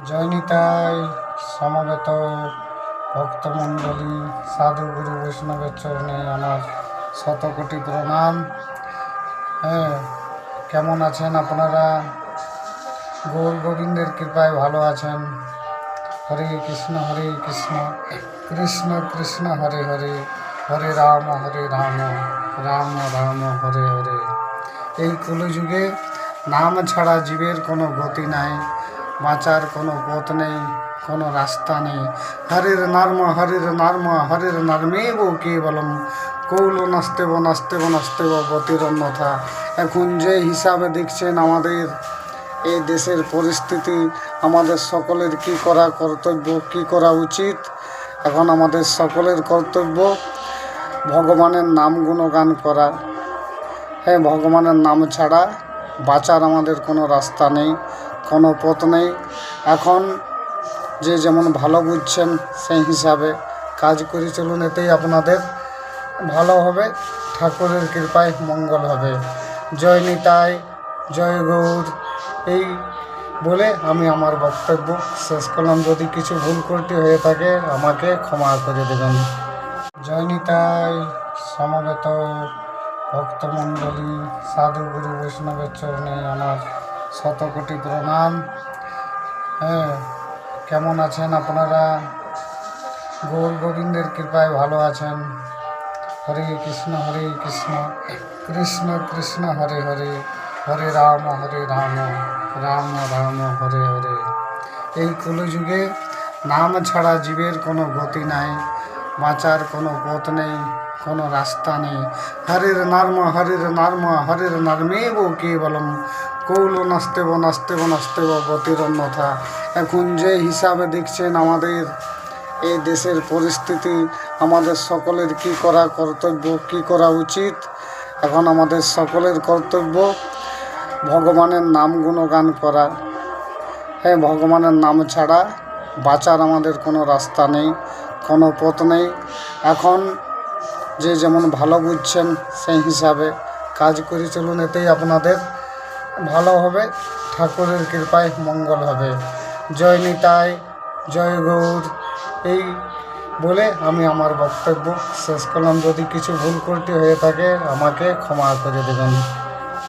জয় নিতাই সমবেত ভক্তমণ্ডলী সাধু গুরু বৈষ্ণবের চরণে আমার শতকোটি প্রণাম। কেমন আছেন আপনারা? গৌর গোবিন্দের কৃপায় ভালো আছেন? হরে কৃষ্ণ কৃষ্ণ কৃষ্ণ হরে হরে, হরে রাম রাম রাম হরে হরে। এই কলিযুগে নাম ছাড়া জীবের কোনো গতি নাই, বাঁচার কোনো পথ নেই, কোনো রাস্তা নেই। হরির নাম হরির নামেব কেবলম কৌল নাস্তেব গতির অন্যথা। এখন যে হিসাবে দেখছেন আমাদের এই দেশের পরিস্থিতি, আমাদের সকলের কি করা কর্তব্য, কি করা উচিত? এখন আমাদের সকলের কর্তব্য ভগবানের নাম গুণগান করা। ভগবানের নাম ছাড়া বাঁচার আমাদের কোনো রাস্তা নেই, কোনো পথ নেই। এখন যে যেমন ভালো বুঝছেন সেই হিসাবে কাজ করে চলুন, এতেই আপনাদের ভালো হবে, ঠাকুরের কৃপায় মঙ্গল হবে। জয় নিতাই, জয় গৌর। এই বলে আমি আমার বক্তব্য শেষ করলাম। যদি কিছু ভুল ত্রুটি হয়ে থাকে আমাকে ক্ষমা করে দেবেন। জয় নিতাই সমবেত ভক্তমণ্ডলী সাধু গুরু বৈষ্ণবের চরণে আমার শতকোটি প্রণাম। কেমন আছেন আপনারা? গৌর গোবিন্দের কৃপায় ভালো আছেন? হরে কৃষ্ণ কৃষ্ণ কৃষ্ণ হরে হরে, হরে রাম রাম রাম হরে হরে। এই কলিযুগে নাম ছাড়া জীবের কোনো গতি নাই, বাঁচার কোনো পথ নেই, কোনো রাস্তা নেই। হরির নাম হরির নামেব কেবলম কৌল নাস্তেব গতির অন্যথা। এখন যে হিসাবে দেখছেন আমাদের এই দেশের পরিস্থিতি, আমাদের সকলের কি করা কর্তব্য, কি করা উচিত? এখন আমাদের সকলের কর্তব্য ভগবানের নাম গুণগান করা। ভগবানের নাম ছাড়া বাঁচার আমাদের কোনো রাস্তা নেই, কোনো পথ নেই। এখন যে যেমন ভালো বুঝছেন সেই হিসাবে কাজ করে চলুন, এতেই আপনাদের ভালো হবে, ঠাকুরের কৃপায় মঙ্গল হবে। জয় নিতাই, জয় গৌর। এই বলে আমি আমার বক্তব্য শেষ করলাম। যদি কিছু ভুল ত্রুটি হয়ে থাকে আমাকে ক্ষমা করে দেবেন।